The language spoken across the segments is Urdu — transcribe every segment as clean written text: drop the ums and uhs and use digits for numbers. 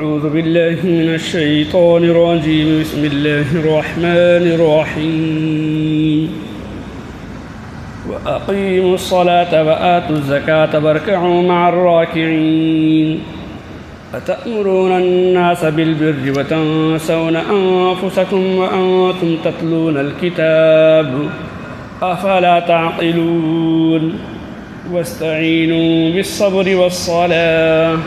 أعوذ بالله من الشيطان الرجيم بسم الله الرحمن الرحيم وأقيموا الصلاة وآتوا الزكاة واركعوا مع الراكعين أتأمرون الناس بالبر وتنسون أنفسكم وأنتم تتلون الكتاب أفلا تعقلون واستعينوا بالصبر والصلاة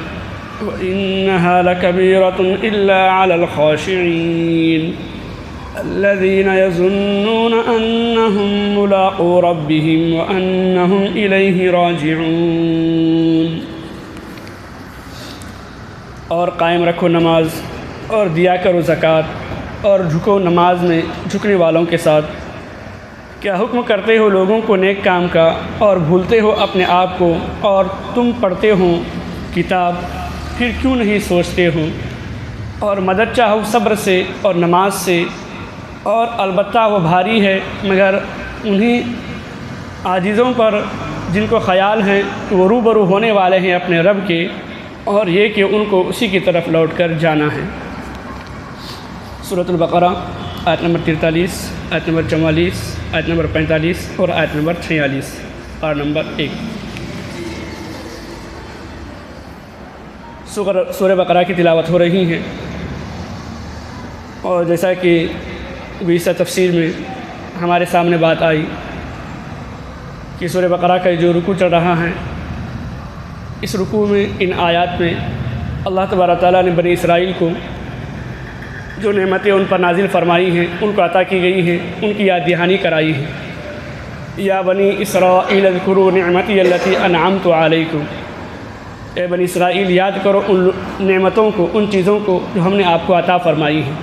وإنها لكبيرة إلا على الخاشعين الذين يظنون أنهم ملاقو ربهم وأنهم إليه راجعون۔ اور قائم رکھو نماز اور دیا کرو زکوٰۃ اور جھکو نماز میں جھکنے والوں کے ساتھ۔ کیا حکم کرتے ہو لوگوں کو نیک کام کا اور بھولتے ہو اپنے آپ کو، اور تم پڑھتے ہو کتاب، پھر کیوں نہیں سوچتے ہو؟ اور مدد چاہو صبر سے اور نماز سے، اور البتہ وہ بھاری ہے مگر انہیں عاجزوں پر جن کو خیال ہے کہ وہ روبرو ہونے والے ہیں اپنے رب کے، اور یہ کہ ان کو اسی کی طرف لوٹ کر جانا ہے۔ سورۃ البقرہ آیت نمبر 43، آیت نمبر 44، آیت نمبر 45 اور آیت نمبر 46 اور نمبر 1۔ سورہ بقرہ کی تلاوت ہو رہی ہے، اور جیسا کہ بیسہ تفسیر میں ہمارے سامنے بات آئی کہ سورہ بقرہ کا جو رکوع چل رہا ہے، اس رکوع میں ان آیات میں اللہ تبارک تعالیٰ نے بنی اسرائیل کو جو نعمتیں ان پر نازل فرمائی ہیں، ان کو عطا کی گئی ہیں، ان کی یاد دہانی کرائی ہے۔ یا بنی اسرائیل اذکروا نعمتی التی انعمت علیکم، اے بنی اسرائیل یاد کرو ان نعمتوں کو، ان چیزوں کو جو ہم نے آپ کو عطا فرمائی ہیں۔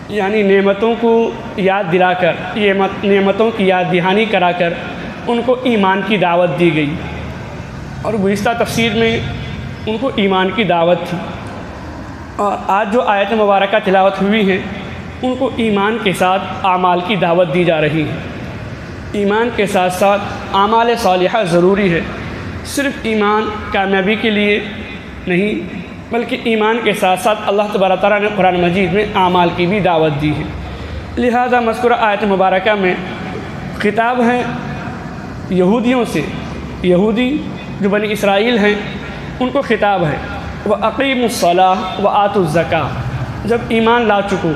یعنی نعمتوں کو یاد دلا کر، یہ نعمتوں کی یاد دہانی کرا کر ان کو ایمان کی دعوت دی گئی، اور گزشتہ تفسیر میں ان کو ایمان کی دعوت تھی، اور آج جو آیت مبارکہ تلاوت ہوئی ہیں ان کو ایمان کے ساتھ اعمال کی دعوت دی جا رہی ہے۔ ایمان کے ساتھ ساتھ اعمال صالحہ ضروری ہے، صرف ایمان کامیابی کے لیے نہیں بلکہ ایمان کے ساتھ ساتھ اللہ تبارک تعالیٰ نے قرآن مجید میں اعمال کی بھی دعوت دی ہے۔ لہذا مذکورہ آیت مبارکہ میں خطاب ہے یہودیوں سے، یہودی جو بنی اسرائیل ہیں ان کو خطاب ہے، وَأَقِيمُوا الصَّلَاةَ وَآتُوا الزَّكَاةَ۔ جب ایمان لا چکو،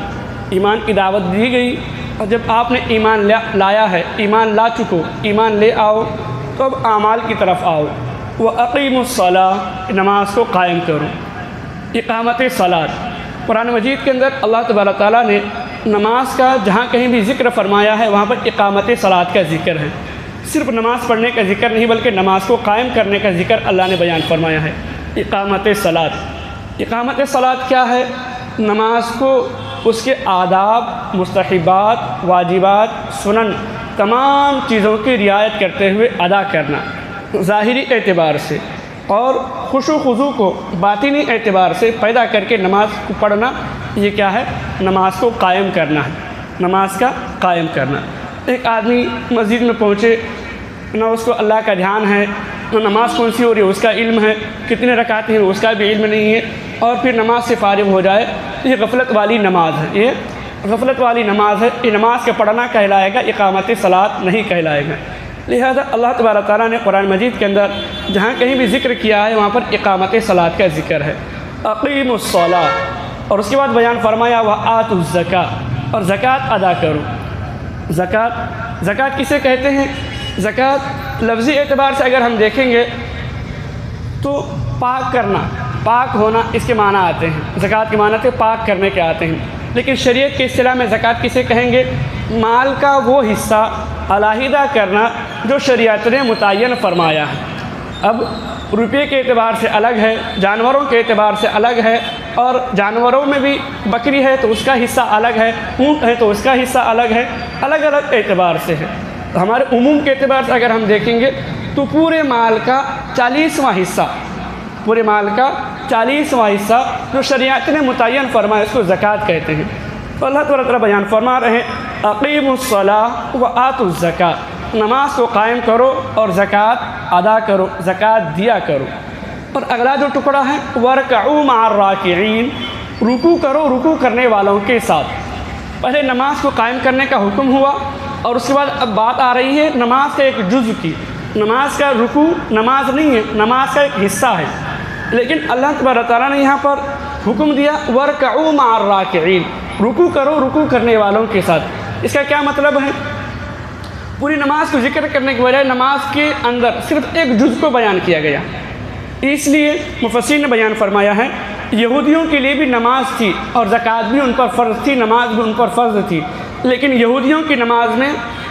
ایمان کی دعوت دی گئی، اور جب آپ نے ایمان لایا ہے، ایمان لا چکو، ایمان لے آؤ، تو اب اعمال کی طرف آؤ۔ وَأَقِيمُوا الصَّلَاةَ، نماز کو قائم کرو۔ اقامت صلاۃ، قرآن مجید کے اندر اللہ تبارک تعالیٰ نے نماز کا جہاں کہیں بھی ذکر فرمایا ہے وہاں پر اقامت صلاۃ کا ذکر ہے۔ صرف نماز پڑھنے کا ذکر نہیں بلکہ نماز کو قائم کرنے کا ذکر اللہ نے بیان فرمایا ہے۔ اقامت صلاۃ، اقامت صلاۃ کیا ہے؟ نماز کو اس کے آداب، مستحبات، واجبات، سنن، تمام چیزوں کی رعایت کرتے ہوئے ادا کرنا، ظاہری اعتبار سے، اور خشوع و خضوع کو باطنی اعتبار سے پیدا کر کے نماز کو پڑھنا، یہ کیا ہے؟ نماز کو قائم کرنا ہے، نماز کا قائم کرنا۔ ایک آدمی مسجد میں پہنچے، نہ اس کو اللہ کا دھیان ہے، نہ نماز کون سی ہو رہی ہے اس کا علم ہے، کتنے رکعتیں ہیں اس کا بھی علم نہیں ہے، اور پھر نماز سے فارغ ہو جائے، یہ غفلت والی نماز ہے، یہ غفلت والی نماز ہے۔ یہ نماز کا پڑھنا کہلائے گا، اقامت صلاۃ نہیں کہلائے گا۔ لہذا اللہ تبارک تعالیٰ نے قرآن مجید کے اندر جہاں کہیں بھی ذکر کیا ہے وہاں پر اقامت صلاۃ کا ذکر ہے۔ اقیموا الصلاۃ، اور اس کے بعد بیان فرمایا وآتوا الزکاۃ، اور زکوٰۃ ادا کرو۔ زکوٰۃ کسے کہتے ہیں؟ زکوٰۃ لفظی اعتبار سے اگر ہم دیکھیں گے تو پاک کرنا، پاک ہونا، اس کے معنی آتے ہیں۔ زکوٰۃ کے معنی سے پاک کرنے کے آتے ہیں، لیکن شریعت کے اصطلاح میں زکوٰۃ کسے کہیں گے؟ مال کا وہ حصہ علیحدہ کرنا جو شریعت نے متعین فرمایا ہے۔ اب روپے کے اعتبار سے الگ ہے، جانوروں کے اعتبار سے الگ ہے، اور جانوروں میں بھی بکری ہے تو اس کا حصہ الگ ہے، اونٹ ہے تو اس کا حصہ الگ ہے، الگ الگ اعتبار سے ہے۔ ہمارے عموم کے اعتبار سے اگر ہم دیکھیں گے تو پورے مال کا 40واں حصہ، پورے مال کا 40واں حصہ جو شریعت نے متعین فرمایا اس کو زکوٰۃ کہتے ہیں۔ تو اللہ تعالیٰ بیان فرما رہے ہیں اقیموا الصلاۃ وآتوا الزکاۃ، نماز کو قائم کرو اور زکوٰۃ ادا کرو، زکوٰۃ دیا کرو۔ اور اگلا جو ٹکڑا ہے وَارْكَعُوا مَعَ الرَّاكِعِينَ، رکوع کرو رکوع کرنے والوں کے ساتھ۔ پہلے نماز کو قائم کرنے کا حکم ہوا، اور اس کے بعد اب بات آ رہی ہے نماز کے ایک جزء کی۔ نماز کا رکوع نماز نہیں ہے، نماز کا ایک حصہ ہے، لیکن اللہ تبارک تعالیٰ نے یہاں پر حکم دیا وَارْكَعُوا مَعَ الرَّاكِعِينَ، رکوع کرو رکوع کرنے والوں کے ساتھ۔ اس کا کیا مطلب ہے؟ پوری نماز کو ذکر کرنے کے بجائے نماز کے اندر صرف ایک جزء کو بیان کیا گیا۔ اس لیے مفسرین نے بیان فرمایا ہے یہودیوں کے لیے بھی نماز تھی اور زکوٰۃ بھی ان پر فرض تھی، نماز بھی ان پر فرض تھی، لیکن یہودیوں کی نماز میں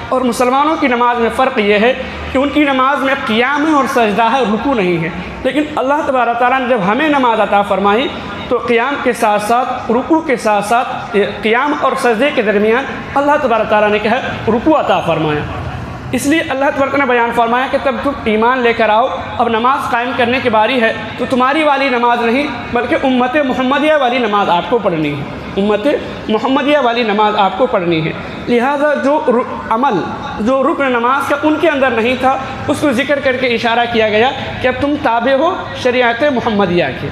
اور مسلمانوں کی نماز میں فرق یہ ہے کہ ان کی نماز میں قیام ہے اور سجدہ ہے، رکوع نہیں ہے۔ لیکن اللہ تبارک تعالیٰ نے جب ہمیں نماز عطا فرمائی تو قیام کے ساتھ ساتھ رکوع کے ساتھ ساتھ قیام اور سجدے کے درمیان اللہ تبارک تعالیٰ نے کہا رکوع عطا فرمایا۔ اس لیے اللہ تبارک نے بیان فرمایا کہ تب تم ایمان لے کر آؤ، اب نماز قائم کرنے کی باری ہے تو تمہاری والی نماز نہیں بلکہ امت محمدیہ والی نماز آپ کو پڑھنی ہے، امت محمدیہ والی نماز آپ کو پڑھنی ہے۔ لہذا جو عمل جو رکن نماز کا ان کے اندر نہیں تھا اس کو ذکر کر کے اشارہ کیا گیا کہ اب تم تابع ہو شریعت محمدیہ کے،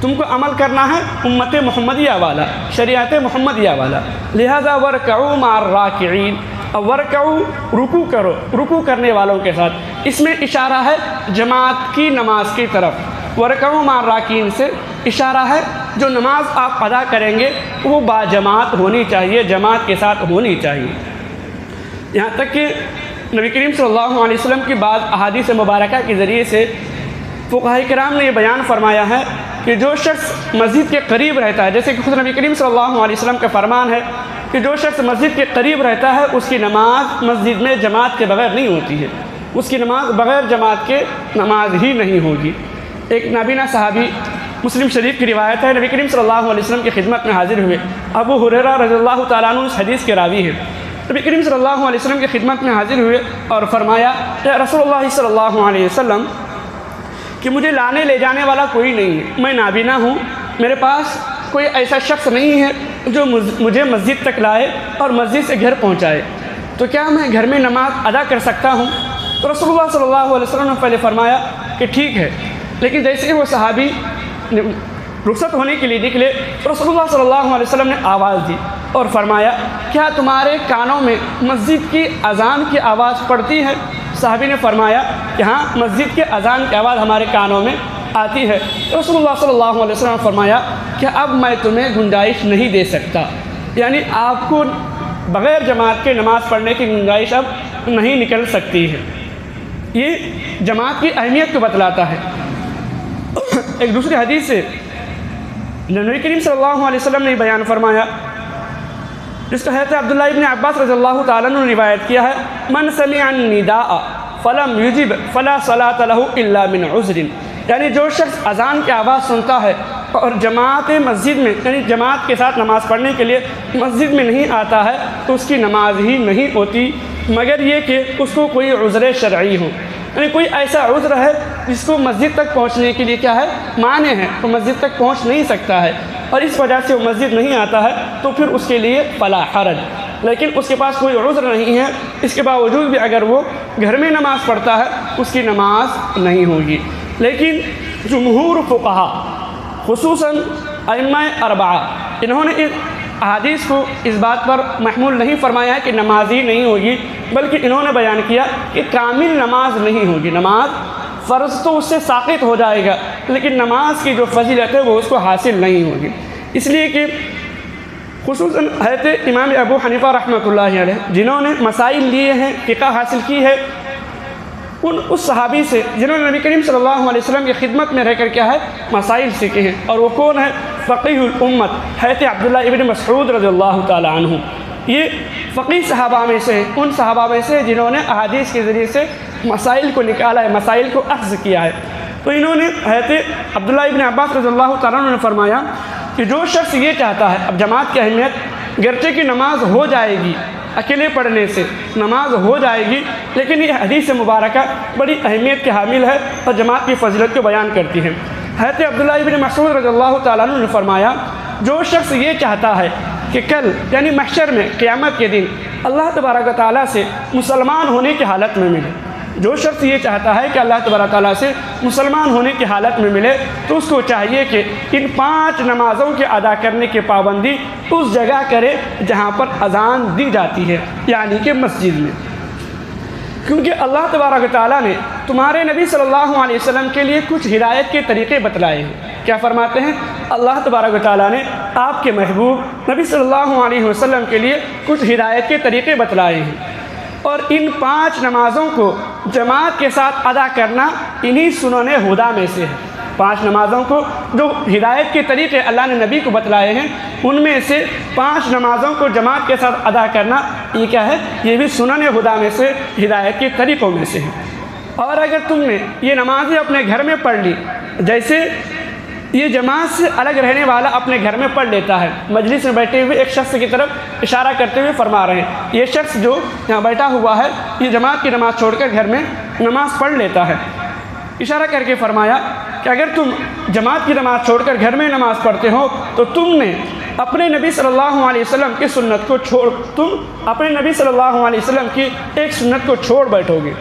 تم کو عمل کرنا ہے امت محمدیہ والا، شریعت محمدیہ والا۔ لہذا وَارْكَعُوا مَعَ الرَّاكِعِينَ، اب ورکعوا رکوع کرو رکوع کرنے والوں کے ساتھ۔ اس میں اشارہ ہے جماعت کی نماز کی طرف۔ ورکعوا مع الراکعین سے اشارہ ہے جو نماز آپ ادا کریں گے وہ باجماعت ہونی چاہیے، جماعت کے ساتھ ہونی چاہیے۔ یہاں تک کہ نبی کریم صلی اللہ علیہ وسلم کی بعض احادیث مبارکہ کے ذریعے سے فقہاء کرام نے یہ بیان فرمایا ہے کہ جو شخص مسجد کے قریب رہتا ہے، جیسے کہ خود نبی کریم صلی اللہ علیہ وسلم کا فرمان ہے کہ جو شخص مسجد کے قریب رہتا ہے اس کی نماز مسجد میں جماعت کے بغیر نہیں ہوتی ہے، اس کی نماز بغیر جماعت کے نماز ہی نہیں ہوگی۔ ایک نابینا صحابی، مسلم شریف کی روایت ہے، نبی کریم صلی اللہ علیہ وسلم کی خدمت میں حاضر ہوئے۔ ابو ہریرہ رضی اللہ تعالیٰ عنہ اس حدیث کے راوی ہیں۔ نبی کریم صلی اللہ علیہ وسلم کی خدمت میں حاضر ہوئے اور فرمایا کہ رسول اللہ صلی اللہ علیہ وسلم کہ مجھے لانے لے جانے والا کوئی نہیں ہے، میں نابینا ہوں، میرے پاس کوئی ایسا شخص نہیں ہے جو مجھے مسجد تک لائے اور مسجد سے گھر پہنچائے، تو کیا میں گھر میں نماز ادا کر سکتا ہوں؟ تو رسول اللہ صلی اللہ علیہ وسلم نے پہلے فرمایا کہ ٹھیک ہے، لیکن جیسے ہی وہ صحابی رخصت ہونے کے لیے نکلے تو رسول اللہ صلی اللہ علیہ وسلم نے آواز دی اور فرمایا کیا تمہارے کانوں میں مسجد کی اذان کی آواز پڑتی ہے؟ صحابی نے فرمایا کہ ہاں، مسجد کے اذان کی آواز ہمارے کانوں میں آتی ہے۔ رسول اللہ صلی اللہ علیہ وسلم نے فرمایا کہ اب میں تمہیں گنجائش نہیں دے سکتا، یعنی آپ کو بغیر جماعت کے نماز پڑھنے کی گنجائش اب نہیں نکل سکتی ہے۔ یہ جماعت کی اہمیت کو بتلاتا ہے۔ ایک دوسری حدیث سے نبی کریم صلی اللہ علیہ وسلم نے بیان فرمایا، جس کا حضرت عبداللہ ابن عباس رضی اللہ تعالیٰ عنہ نے روایت کیا ہے، من سمع النداء فلم یجب فلا صلاۃ لہ الا من عذر، یعنی جو شخص اذان کی آواز سنتا ہے اور جماعت مسجد میں یعنی جماعت کے ساتھ نماز پڑھنے کے لیے مسجد میں نہیں آتا ہے تو اس کی نماز ہی نہیں ہوتی، مگر یہ کہ اس کو کوئی عذر شرعی ہو، یعنی کوئی ایسا عذر ہے جس کو مسجد تک پہنچنے کے لیے کیا ہے، مانع ہے، وہ مسجد تک پہنچ نہیں سکتا ہے اور اس وجہ سے وہ مسجد نہیں آتا ہے، تو پھر اس کے لیے فلا حرج۔ لیکن اس کے پاس کوئی عذر نہیں ہے، اس کے باوجود بھی اگر وہ گھر میں نماز پڑھتا ہے اس کی نماز نہیں ہوگی۔ لیکن جمہور فقہا خصوصاً ائمہ اربعہ انہوں نے اس احادیث کو اس بات پر محمول نہیں فرمایا کہ نماز ہی نہیں ہوگی، بلکہ انہوں نے بیان کیا کہ کامل نماز نہیں ہوگی، نماز فرض تو اس سے ساقط ہو جائے گا لیکن نماز کی جو فضیلت ہے وہ اس کو حاصل نہیں ہوگی۔ اس لیے کہ خصوصاً حضرت امام ابو حنیفہ رحمۃ اللہ علیہ جنہوں نے مسائل لیے ہیں، فقہ حاصل کی ہے، اس صحابی سے جنہوں نے نبی کریم صلی اللہ علیہ وسلم کی خدمت میں رہ کر کیا ہے مسائل سیکھے ہیں، اور وہ کون ہے؟ فقیہ الامت حضرت عبداللہ ابن مسعود رضی اللہ تعالی عنہ۔ یہ فقیہ صحابہ میں سے ان صحابہ میں سے جنہوں نے احادیث کے ذریعے سے مسائل کو نکالا ہے، مسائل کو اخذ کیا ہے۔ تو انہوں نے حضرت عبداللہ ابن عباس رضی اللہ تعالیٰ عنہ نے فرمایا کہ جو شخص یہ چاہتا ہے، اب جماعت کی اہمیت گرچہ کی نماز ہو جائے گی، اکیلے پڑھنے سے نماز ہو جائے گی، لیکن یہ حدیث مبارکہ بڑی اہمیت کے حامل ہے اور جماعت کی فضیلت کو بیان کرتی ہے۔ حضرت عبداللہ ابن مسعود رضی اللہ تعالیٰ عنہ نے فرمایا جو شخص یہ چاہتا ہے کہ کل یعنی محشر میں قیامت کے دن اللہ تبارک و تعالیٰ سے مسلمان ہونے کی حالت میں ملے، جو شخص یہ چاہتا ہے کہ اللہ تبارک تعالیٰ سے مسلمان ہونے کی حالت میں ملے تو اس کو چاہیے کہ ان 5 نمازوں کے ادا کرنے کی پابندی اس جگہ کرے جہاں پر اذان دی جاتی ہے، یعنی کہ مسجد میں، کیونکہ اللہ تبارک تعالیٰ نے تمہارے نبی صلی اللہ علیہ وسلم کے لیے کچھ ہدایت کے طریقے بتلائے ہیں۔ کیا فرماتے ہیں؟ اللہ تبارک تعالیٰ نے آپ کے محبوب نبی صلی اللہ علیہ وسلم کے لیے کچھ ہدایت کے طریقے بتلائے ہیں، اور ان 5 نمازوں کو جماعت کے ساتھ ادا کرنا انہی سنن ہدیٰ میں سے ہے۔ 5 نمازوں کو جو ہدایت کے طریقے اللہ نے نبی کو بتلائے ہیں، ان میں سے 5 نمازوں کو جماعت کے ساتھ ادا کرنا یہ کیا ہے؟ یہ بھی سنن ہدیٰ میں سے، ہدایت کے طریقوں میں سے ہے۔ اور اگر تم نے یہ نمازیں اپنے گھر میں پڑھ لی، جیسے یہ جماعت سے الگ رہنے والا اپنے گھر میں پڑھ لیتا ہے، مجلس میں بیٹھے ہوئے ایک شخص کی طرف اشارہ کرتے ہوئے فرما رہے ہیں، یہ شخص جو یہاں بیٹھا ہوا ہے یہ جماعت کی نماز چھوڑ کر گھر میں نماز پڑھ لیتا ہے، اشارہ کر کے فرمایا کہ اگر تم جماعت کی نماز چھوڑ کر گھر میں نماز پڑھتے ہو تو تم نے اپنے نبی صلی اللہ علیہ وسلم کی سنت کو اپنے نبی صلی اللہ علیہ وسلم کی ایک سنت کو چھوڑ بیٹھو گے،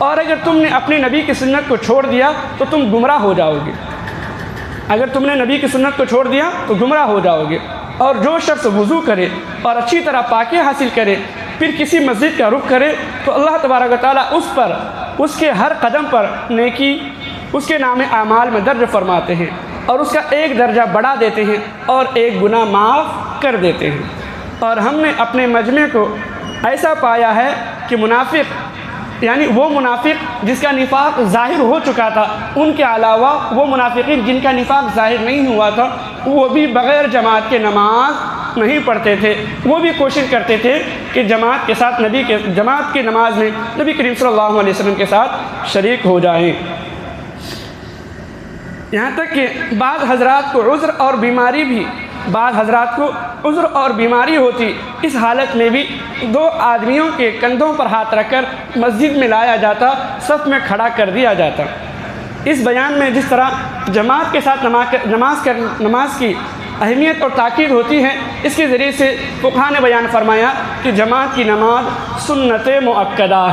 اور اگر تم نے اپنے نبی کی سنت کو چھوڑ دیا تو تم گمراہ ہو جاؤ گے۔ اگر تم نے نبی کی سنت کو چھوڑ دیا تو گمراہ ہو جاؤ گے۔ اور جو شخص وضو کرے اور اچھی طرح پاکی حاصل کرے پھر کسی مسجد کا رخ کرے تو اللہ تبارک و تعالیٰ اس کے ہر قدم پر نیکی اس کے نام اعمال میں درج فرماتے ہیں، اور اس کا ایک درجہ بڑھا دیتے ہیں اور ایک گناہ معاف کر دیتے ہیں۔ اور ہم نے اپنے مجمع کو ایسا پایا ہے کہ منافق، یعنی وہ منافق جس کا نفاق ظاہر ہو چکا تھا، ان کے علاوہ وہ منافقین جن کا نفاق ظاہر نہیں ہوا تھا، وہ بھی بغیر جماعت کے نماز نہیں پڑھتے تھے، وہ بھی کوشش کرتے تھے کہ جماعت کے ساتھ جماعت کی نماز میں نبی کریم صلی اللہ علیہ وسلم کے ساتھ شریک ہو جائیں۔ یہاں تک کہ بعض حضرات کو عذر اور بیماری ہوتی، اس حالت میں بھی 2 آدمیوں کے کندھوں پر ہاتھ رکھ کر مسجد میں لایا جاتا، صف میں کھڑا کر دیا جاتا۔ اس بیان میں جس طرح جماعت کے ساتھ نماز کی اہمیت اور تاکید ہوتی ہے، اس کے ذریعے سے فقہاء نے بیان فرمایا کہ جماعت کی نماز سنت مؤکدہ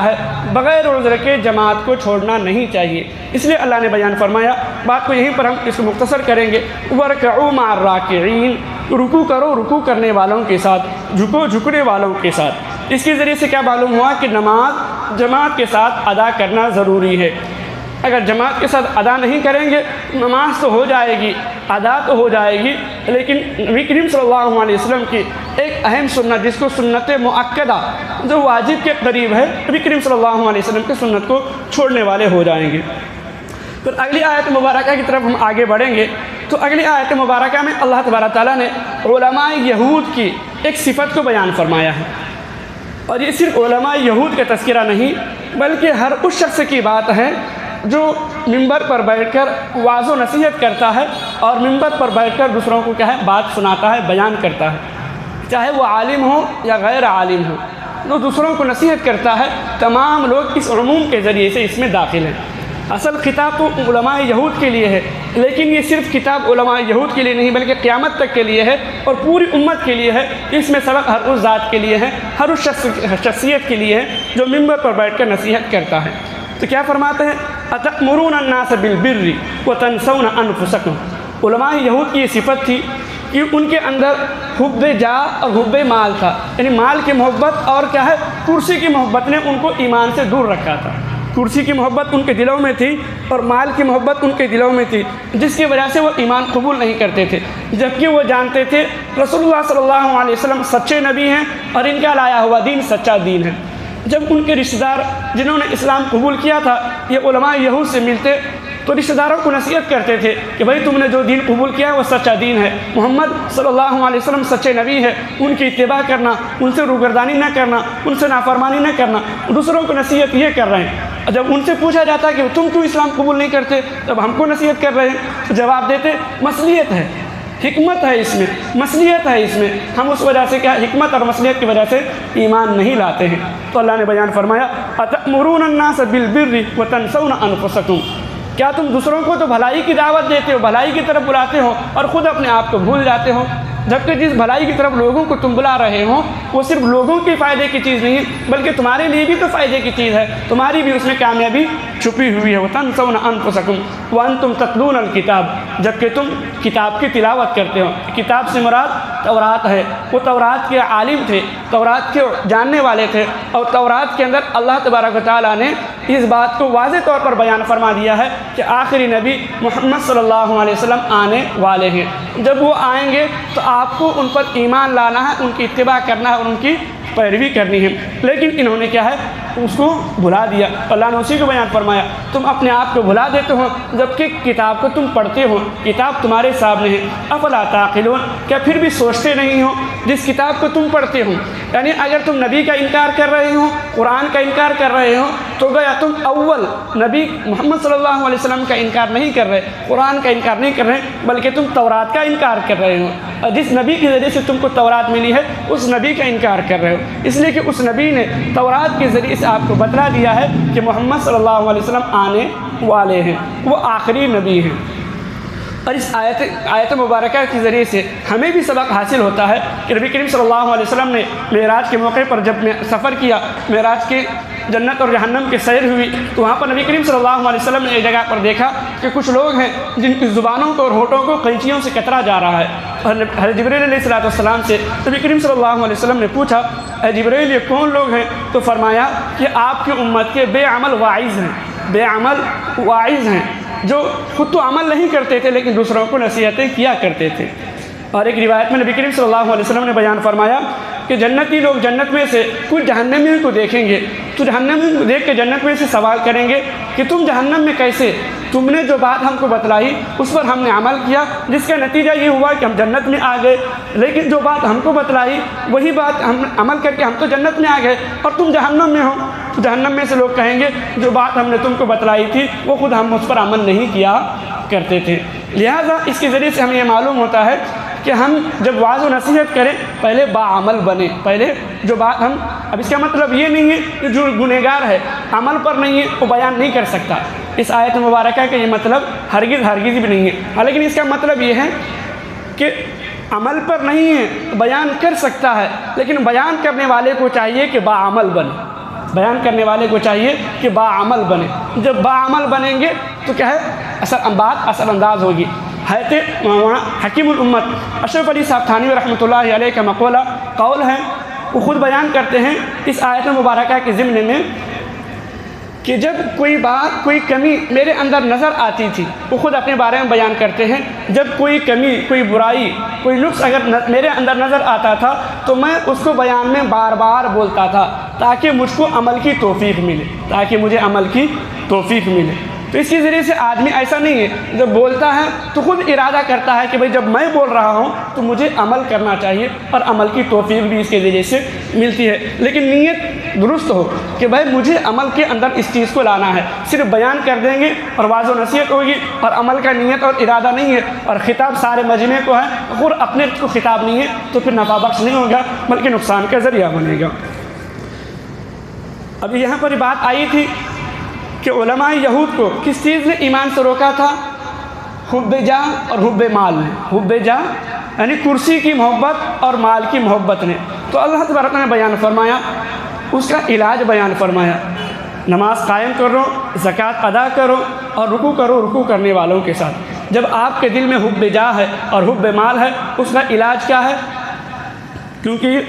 ہے، بغیر عذر کے جماعت کو چھوڑنا نہیں چاہیے۔ اس لیے اللہ نے بیان فرمایا، بات کو یہیں پر ہم اس کو مختصر کریں گے، وَرْكَعُوا مَعَ الرَّاكِعِينَ، رکوع کرو رکوع کرنے والوں کے ساتھ، جھکو جھکنے والوں کے ساتھ۔ اس کے ذریعے سے کیا معلوم ہوا کہ نماز جماعت کے ساتھ ادا کرنا ضروری ہے۔ اگر جماعت کے ساتھ ادا نہیں کریں گے نماز تو ہو جائے گی، ادا تو ہو جائے گی، لیکن نبی کریم صلی اللہ علیہ وسلم کی ایک اہم سنت جس کو سنت مؤکدہ جو واجب کے قریب ہے، نبی کریم صلی اللہ علیہ وسلم کی سنت کو چھوڑنے والے ہو جائیں گے۔ پھر اگلی آیت مبارکہ کی طرف ہم آگے بڑھیں گے تو اگلی آیت مبارکہ میں اللہ تبارک تعالیٰ نے علماء یہود کی ایک صفت کو بیان فرمایا ہے، اور یہ صرف علماء یہود کا تذکرہ نہیں بلکہ ہر اس شخص کی بات ہے جو ممبر پر بیٹھ کر وعظ و نصیحت کرتا ہے اور ممبر پر بیٹھ کر دوسروں کو کیا ہے بات سناتا ہے، بیان کرتا ہے، چاہے وہ عالم ہو یا غیر عالم ہو، جو دوسروں کو نصیحت کرتا ہے، تمام لوگ اس عموم کے ذریعے سے اس میں داخل ہیں۔ اصل خطاب تو علماء یہود کے لیے ہے، لیکن یہ صرف کتاب علماء یہود کے لیے نہیں بلکہ قیامت تک کے لیے ہے اور پوری امت کے لیے ہے۔ اس میں سبق ہر اس ذات کے لیے ہے، ہر اس شخصیت کے لیے ہے جو ممبر پر بیٹھ کر نصیحت کرتا ہے۔ تو کیا فرماتے ہیں؟ اَتَأْمُرُونَ النَّاسَ بِالْبِرِّ وَتَنْسَوْنَ أَنفُسَكُمْ۔ علماء یہود کی یہ صفت تھی کہ ان کے اندر حب جاہ اور حب مال تھا، یعنی مال کی محبت اور کیا ہے کرسی کی محبت نے ان کو ایمان سے دور رکھا تھا۔ کرسی کی محبت ان کے دلوں میں تھی اور مال کی محبت ان کے دلوں میں تھی، جس کی وجہ سے وہ ایمان قبول نہیں کرتے تھے، جبکہ وہ جانتے تھے رسول اللہ صلی اللہ علیہ وسلم سچے نبی ہیں اور ان کا لایا ہوا دین سچا دین ہے۔ جب ان کے رشتہ دار جنہوں نے اسلام قبول کیا تھا یہ علماء یہود سے ملتے تو رشتہ داروں کو نصیحت کرتے تھے کہ بھائی تم نے جو دین قبول کیا ہے وہ سچا دین ہے، محمد صلی اللہ علیہ وسلم سچے نبی ہے، ان کی اتباع کرنا، ان سے روگردانی نہ کرنا، ان سے نافرمانی نہ کرنا، دوسروں کو نصیحت یہ کر رہے ہیں۔ جب ان سے پوچھا جاتا کہ تم کیوں اسلام قبول نہیں کرتے، جب ہم کو نصیحت کر رہے ہیں تو جواب دیتے مصلیحت ہے، حکمت ہے اس میں، مصلیحت ہے اس میں، ہم اس وجہ سے کیا حکمت اور مصلیحت کی وجہ سے ایمان نہیں لاتے ہیں۔ تو اللہ نے بیان فرمایا اَتَأْمُرُونَ النَّاسَ بِالْبِرِّ وَتَنْسَوْنَ أَنفُسَكُمْ، کیا تم دوسروں کو تو بھلائی کی دعوت دیتے ہو، بھلائی کی طرف بلاتے ہو اور خود اپنے آپ کو بھول جاتے ہو۔ جبکہ جس بھلائی کی طرف لوگوں کو تم بلا رہے ہو وہ صرف لوگوں کے فائدے کی چیز نہیں ہے بلکہ تمہارے لیے بھی تو فائدے کی چیز ہے، تمہاری بھی اس میں کامیابی چھپی ہوئی ہے۔ وَتَنْسَوْنَ أَنفُسَكُمْ وَأَنْتُمْ تَتْلُونَ الْكِتَابَ، جبکہ تم کتاب کی تلاوت کرتے ہو۔ کتاب سے مراد تورات ہے، وہ تورات کے عالم تھے، تورات کے جاننے والے تھے، اور تورات کے اندر اللہ تبارک و تعالیٰ نے اس بات کو واضح طور پر بیان فرما دیا ہے کہ آخری نبی محمد صلی اللہ علیہ وسلم آنے والے ہیں، جب وہ آئیں گے تو آپ کو ان پر ایمان لانا ہے، ان کی اتباع کرنا ہے اور ان کی پیروی کرنی ہے۔ لیکن انہوں نے کیا ہے، اس کو بھلا دیا۔ اللہ نے اسی کو بیان فرمایا، تم اپنے آپ کو بھلا دیتے ہو جبکہ کتاب کو تم پڑھتے ہو، کتاب تمہارے سامنے ہے۔ افلا تعقلون، کیا پھر بھی سوچتے نہیں ہو جس کتاب کو تم پڑھتے ہو؟ یعنی اگر تم نبی کا انکار کر رہے ہو، قرآن کا انکار کر رہے ہو، تو گیا تم اول نبی محمد صلی اللہ علیہ وسلم کا انکار نہیں کر رہے، قرآن کا انکار نہیں کر رہے، بلکہ تم تورات کا انکار کر رہے ہو، اور جس نبی کے ذریعے سے تم کو تورات ملی ہے اس نبی کا انکار کر رہے ہو، اس لیے کہ اس نبی نے تورات کے ذریعے سے آپ کو بتلا دیا ہے کہ محمد صلی اللہ علیہ وسلم آنے والے ہیں، وہ آخری نبی ہیں۔ اور اس آیت مبارکہ کے ذریعے سے ہمیں بھی سبق حاصل ہوتا ہے کہ نبی کریم صلی اللہ علیہ وسلم نے معراج کے موقع پر جب سفر کیا، معراج کے جنت اور جہنم کی سیر ہوئی، تو وہاں پر نبی کریم صلی اللہ علیہ وسلم نے ایک جگہ پر دیکھا کہ کچھ لوگ ہیں جن کی زبانوں کو اور ہونٹوں کو قینچیوں سے کترا جا رہا ہے۔ اور حضرت جبرائیل علیہ السلام سے نبی کریم صلی اللہ علیہ وسلم نے پوچھا، اے جبرائیل یہ کون لوگ ہیں؟ تو فرمایا کہ آپ کی امت کے بے عمل واعظ ہیں، بے عمل واعظ ہیں، جو خود تو عمل نہیں کرتے تھے لیکن دوسروں کو نصیحتیں کیا کرتے تھے۔ اور ایک روایت میں نبی کریم صلی اللہ علیہ وسلم نے بیان فرمایا کہ جنتی لوگ جنت میں سے کچھ جہنمیوں کو دیکھیں گے تو جہنمیوں کو دیکھ کے جنت میں سے سوال کریں گے کہ تم جہنم میں کیسے؟ تم نے جو بات ہم کو بتلائی اس پر ہم نے عمل کیا، جس کا نتیجہ یہ ہوا کہ ہم جنت میں آ گئے، لیکن جو بات ہم کو بتلائی وہی بات ہم عمل کر کے ہم تو جنت میں آ گئے اور تم جہنم میں ہو۔ تو جہنم میں سے لوگ کہیں گے جو بات ہم نے تم کو بتلائی تھی وہ خود ہم اس پر عمل نہیں کیا کرتے تھے۔ لہٰذا اس کے ذریعے سے ہمیں یہ معلوم ہوتا ہے کہ ہم جب وعظ و نصیحت کریں پہلے باعمل بنیں، پہلے جو بات ہم، اب اس کا مطلب یہ نہیں ہے کہ جو گنہگار ہے عمل پر نہیں ہے وہ بیان نہیں کر سکتا، اس آیت مبارکہ کا یہ مطلب ہرگز بھی نہیں ہے، لیکن اس کا مطلب یہ ہے کہ عمل پر نہیں ہے بیان کر سکتا ہے، لیکن بیان کرنے والے کو چاہیے کہ باعمل بنے، بیان کرنے والے کو چاہیے کہ باعمل بنے۔ جب باعمل بنیں گے تو کیا ہے، بات اثر انداز ہوگی۔ حکیم الامت اشرف علی صاحب تھانوی رحمۃ اللہ علیہ کا مقولہ قول ہے، وہ خود بیان کرتے ہیں اس آیت مبارکہ کے ضمن میں کہ جب کوئی بات، کوئی کمی میرے اندر نظر آتی تھی، وہ خود اپنے بارے میں بیان کرتے ہیں، جب کوئی کمی، کوئی برائی، کوئی نقص اگر میرے اندر نظر آتا تھا تو میں اس کو بیان میں بار بار بولتا تھا تاکہ مجھ کو عمل کی توفیق ملے، تاکہ مجھے عمل کی توفیق ملے۔ تو اس کے ذریعے سے آدمی ایسا نہیں ہے جب بولتا ہے تو خود ارادہ کرتا ہے کہ بھئی جب میں بول رہا ہوں تو مجھے عمل کرنا چاہیے، اور عمل کی توفیق بھی اس کے ذریعے سے ملتی ہے، لیکن نیت درست ہو کہ بھئی مجھے عمل کے اندر اس چیز کو لانا ہے۔ صرف بیان کر دیں گے اور واضح و نصیحت ہوگی اور عمل کا نیت اور ارادہ نہیں ہے اور خطاب سارے مجمع کو ہے اور اپنے کو خطاب نہیں ہے تو پھر نفع بخش نہیں ہوگا بلکہ نقصان کا ذریعہ بنے گا۔ اب یہاں پر بات آئی تھی کہ علماء یہود کو کس چیز نے ایمان سے روکا تھا؟ حب جاہ اور حب مال نے، حب جاہ یعنی کرسی کی محبت اور مال کی محبت نے۔ تو اللہ تبارک نے بیان فرمایا، اس کا علاج بیان فرمایا، نماز قائم کرو، زکوٰۃ ادا کرو اور رکوع کرو رکوع کرنے والوں کے ساتھ۔ جب آپ کے دل میں حب جاہ ہے اور حب مال ہے، اس کا علاج کیا ہے؟ کیونکہ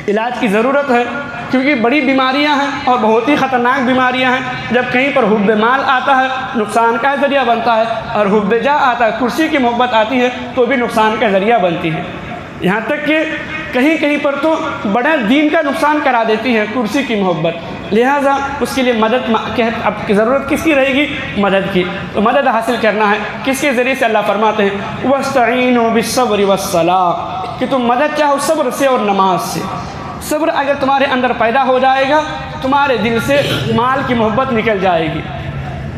علاج کی ضرورت ہے، کیونکہ بڑی بیماریاں ہیں اور بہت ہی خطرناک بیماریاں ہیں۔ جب کہیں پر حب مال آتا ہے نقصان کا ذریعہ بنتا ہے، اور حب جاہ آتا ہے، کرسی کی محبت آتی ہے تو بھی نقصان کا ذریعہ بنتی ہے۔ یہاں تک کہ کہیں کہیں پر تو بڑا دین کا نقصان کرا دیتی ہے کرسی کی محبت۔ لہٰذا اس کے لیے مدد اب کی ضرورت کس کی رہے گی؟ مدد کی۔ تو مدد حاصل کرنا ہے کس کے ذریعے سے؟ اللہ فرماتے ہیں وَاسْتَعِينُوا بِالصَّبْرِ وَالصَّلَاةِ، کہ تم مدد چاہو صبر سے اور نماز سے۔ صبر اگر تمہارے اندر پیدا ہو جائے گا تمہارے دل سے مال کی محبت نکل جائے گی۔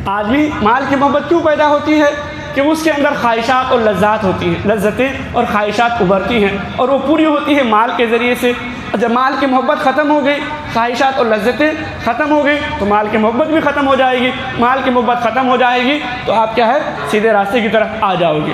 آدمی مال کی محبت کیوں پیدا ہوتی ہے؟ کہ اس کے اندر خواہشات اور لذات ہوتی ہیں، لذتیں اور خواہشات ابھرتی ہیں اور وہ پوری ہوتی ہے مال کے ذریعے سے۔ جب مال کی محبت ختم ہو گئی، خواہشات اور لذتیں ختم ہو گئی تو مال کی محبت بھی ختم ہو جائے گی۔ مال کی محبت ختم ہو جائے گی تو آپ کیا ہے، سیدھے راستے کی طرف آ جاؤ گے۔